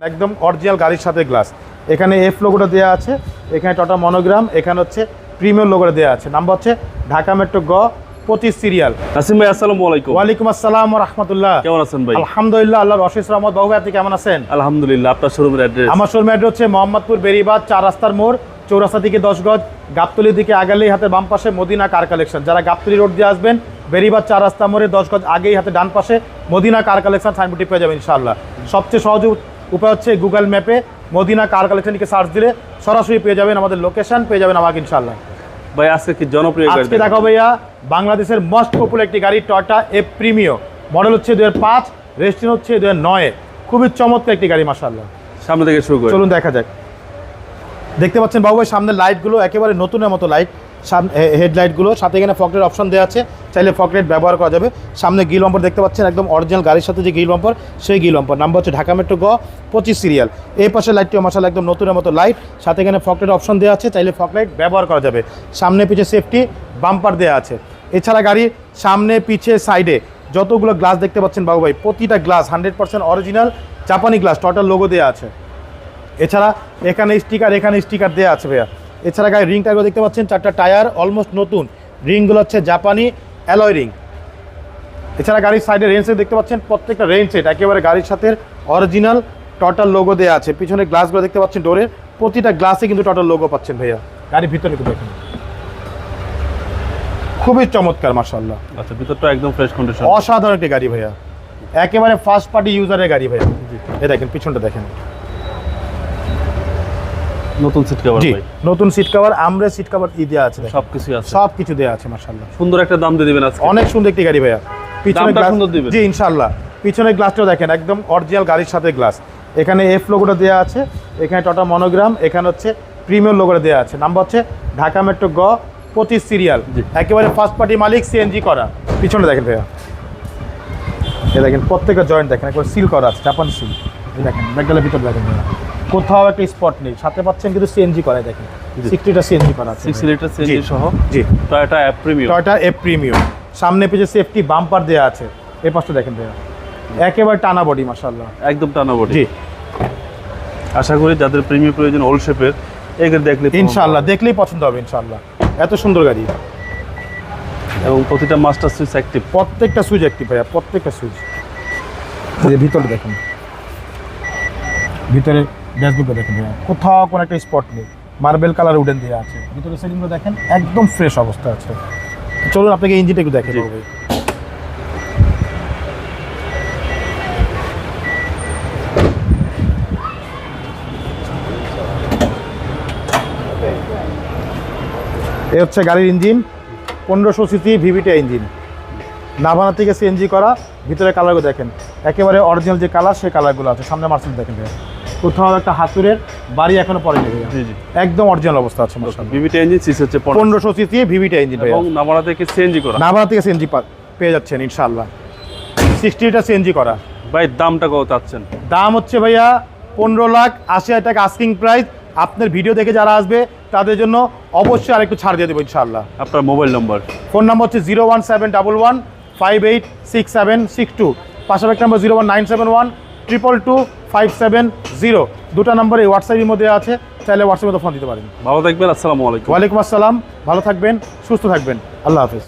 একদম অরিজিনাল গাড়ির সাথে গ্লাস। এখানে এফ লোগোটা দেওয়া আছে, এখানে টাটা মনোগ্রাম, এখানে হচ্ছে প্রিমিয়ার লোগোটা দেওয়া আছে। নাম্বার হচ্ছে ঢাকা মেট্রো গ 25 সিরিয়াল। নাসিম ভাই আসসালামু আলাইকুম। ওয়ালাইকুম আসসালাম ওয়া রাহমাতুল্লাহ। কেমন আছেন ভাই? আলহামদুলিল্লাহ, আল্লাহর অশেষ রহমত। বাবু ভাই আপনি কেমন আছেন? আলহামদুলিল্লাহ। আপনার শোরুমের অ্যাড্রেস? আমার শোরুমের অ্যাড্রেস হচ্ছে মোহাম্মদপুর বেরিবাদ 4 রাস্তার মোড়, চৌরাস্তা থেকে 10 গজ, গাবতলির দিকে আগালেই হাতে বাম পাশে মদিনা কার কালেকশন। যারা গাবতলি রোড দিয়ে আসবেন, বেরিবাদ 4 রাস্তা মোড়ে 10 গজ আগেই হাতে ডান পাশে মদিনা কার কালেকশন সাইনবোর্ডটি পেয়ে যাবেন ইনশাআল্লাহ। সবচেয়ে সহজ উপায় হচ্ছে গুগল ম্যাপে মদিনা কার কালেকশনকে সার্চ দিলে সরাসরি পেয়ে যাবেন আমাদের লোকেশন, পেয়ে যাবেন আমাকে ইনশাআল্লাহ। ভাই আজকে কি জনপ্রিয় গাড়ি? আজকে দেখো ভাইয়া বাংলাদেশের মোস্ট পপুলার একটি গাড়ি, টয়োটা এফ প্রিমিও। মডেল হচ্ছে 2005, রেজিস্ট্রেশন হচ্ছে 2009। খুবই চমৎকার একটি গাড়ি মাশাআল্লাহ। সামনে থেকে শুরু করি, চলুন দেখা যাক। দেখতে পাচ্ছেন বাবু ভাই সামনের লাইটগুলো একেবারে নতুনের মতো লাইট, হেডলাইটগুলো সাথে এখানে ফকলাইট অপশন দেওয়া আছে, চাইলে ফকলাইট ব্যবহার করা যাবে। সামনে গিল বাম্পার দেখতে পাচ্ছেন, একদম অরিজিনাল গাড়ির সাথে যে গিল বাম্পার, সেই গিল বাম্পার। নাম্বার হচ্ছে ঢাকা মেট্রো গ 25 সিরিয়াল। এই পাশে লাইটটিও মাশাআল্লাহ একদম নতুনের মতো লাইট, সাথে এখানে ফকলাইট অপশন দেওয়া আছে, চাইলে ফকলাইট ব্যবহার করা যাবে। সামনে পিছে সেফটি বাম্পার দেওয়া আছে। এছাড়া গাড়ির সামনে পিছে সাইডে যতগুলো গ্লাস দেখতে পাচ্ছেন বাবু ভাই, প্রতিটা গ্লাস 100% অরিজিনাল জাপানি গ্লাস, টয়োটার লোগো দেওয়া আছে। এছাড়া এখানে স্টিকার দেওয়া আছে ভাইয়া। এছাড়া গাড়ির রিং টায়ারগুলো দেখতে পাচ্ছেন, 4টা টায়ার অলমোস্ট নতুন, রিংগুলো হচ্ছে জাপানি অ্যালয় রিং। এছাড়া গাড়ির সাইডে রেঞ্জ সেট দেখতে পাচ্ছেন, প্রত্যেকটা রেঞ্জ সেট একেবারে গাড়ির সাথে অরিজিনাল টয়োটার লোগো দেওয়া আছে। পিছনে গ্লাসগুলো দেখতে পাচ্ছেন, ডোরের প্রতিটা গ্লাসে কিন্তু টয়োটার লোগো পাচ্ছেন ভাইয়া। গাড়ির ভিতরে কিন্তু দেখেন খুবই চমৎকার মাশাআল্লাহ। আচ্ছা, ভিতরটা একদম ফ্রেশ কন্ডিশন, অসাধারণ একটি গাড়ি ভাইয়া, একেবারে ফার্স্ট পার্টি ইউজারের গাড়ি ভাইয়া। এই দেখেন পিছনটা দেখেন, নতুন সিট কভার। জি, ভাই নতুন সিট কভার, আমরে সিট কভার দেওয়া আছে, সবকিছু আছে, সবকিছু দেওয়া আছে মাশাআল্লাহ। সুন্দর একটা দাম দিয়ে দিবেন আজকে। অনেক সুন্দর একটি গাড়ি ভাইয়া। পিছনে গ্লাস সুন্দর দিবেন? জি ইনশাআল্লাহ। পিছনের গ্লাসটাও দেখেন একদম অরিজিনাল গাড়ির সাথে গ্লাস। এখানে এফ লোগোটা দেওয়া আছে, এখানে টাটা মনোগ্রাম, এখানে হচ্ছে প্রিমিয়ার লোগোটা দেওয়া আছে। নাম্বার হচ্ছে ঢাকা মেট্রো গ 25 সিরিয়াল। একেবারে ফার্স্ট পার্টি মালিক, সিএনজি করা। পিছনে দেখেন ভাইয়া, এ দেখেন প্রত্যেকটা জয়েন্ট দেখেন একবার সিল করা আছে, জাপান সিল। এই দেখেন ব্যাকডালের ভিতর দেখেন ভাইয়া, কোথাও একটা স্পট নেই। সাথে পাচ্ছেন কিন্তু সিএনজি করা, দেখেন 60টা সিএনজি করা আছে, 6 লিটার সিএনজি সহ। জি, Toyota F premium. Toyota F premium. সামনে পিছে সেফটি বাম্পার দেওয়া আছে। এই পাশটা দেখেন ভাইয়া, একেবারে টানা বডি মাশাআল্লাহ, একদম টানা বডি। জি, আশা করি যাদের প্রিমিয়াম প্রয়োজন ওল্ড শেপের, এই গাড়ি দেখলে ইনশাআল্লাহ দেখলেই পছন্দ হবে ইনশাআল্লাহ। এত সুন্দর গাড়ি, এবং প্রতিটা মাস্টার সুইচ অ্যাক্টিভ, প্রত্যেকটা সুইচ অ্যাক্টিভ ভাইয়া, প্রত্যেকটা সুইচ। এই ভিতরে দেখেন, ভিতরে ড্যাশবোর্ডটা দেখেন ভাইয়া, কোথাও কোনো একটা স্পট নেই, মার্বেল কালার উডেন দেওয়া আছে। ভিতরে সেটিংগুলো দেখেন একদম ফ্রেশ অবস্থা আছে। চলুন আপনাকে ইঞ্জিনটা একটু দেখে দেবো ভাই। এ হচ্ছে গাড়ির engine, 1500 CC VVT engine, Navana থেকে সিএনজি করা। ভিতরে কালারগুলো দেখেন একেবারে অরিজিনাল যে কালার, সেই কালারগুলো আছে। সামনে মার্সেল দেখেন ভাইয়া, কোথাও একটা হাতুরের বাড়ি এখনো পড়েনি ভাইয়া, জি জি, একদম অরিজিনাল অবস্থা আছে মাশাআল্লাহ। ভিভিটি ইঞ্জিন, সিসি হচ্ছে 1500 সিসি ভিভিটি ইঞ্জিন ভাইয়া, এবং নামানা থেকে সিএনজি করা। নাভানা থেকে সিএনজি পেয়ে যাচ্ছেন ইনশাআল্লাহ। 60টা সিএনজি করা। ভাই দামটা কত চাচ্ছেন? দাম হচ্ছে ভাইয়া 15,80,000 টাকা আস্কিং প্রাইস। আপনার ভিডিও দেখে যারা আসবে তাদের জন্য অবশ্যই আরেকটু ছাড় দিয়ে দেবো ইনশাআল্লাহ। আপনার মোবাইল নম্বর? ফোন নাম্বার হচ্ছে 01711586762। পাশাপাশি নাম্বার 01971222570। দুটো নাম্বার এই হোয়াটসঅ্যাপের মধ্যে আছে, চাইলে হোয়াটসঅ্যাপে ফোন দিতে পারেন। ভালো থাকবেন, আসসালামু আলাইকুম। ওয়ালাইকুম আসসালাম, ভালো থাকবেন, সুস্থ থাকবেন, আল্লাহ হাফেজ।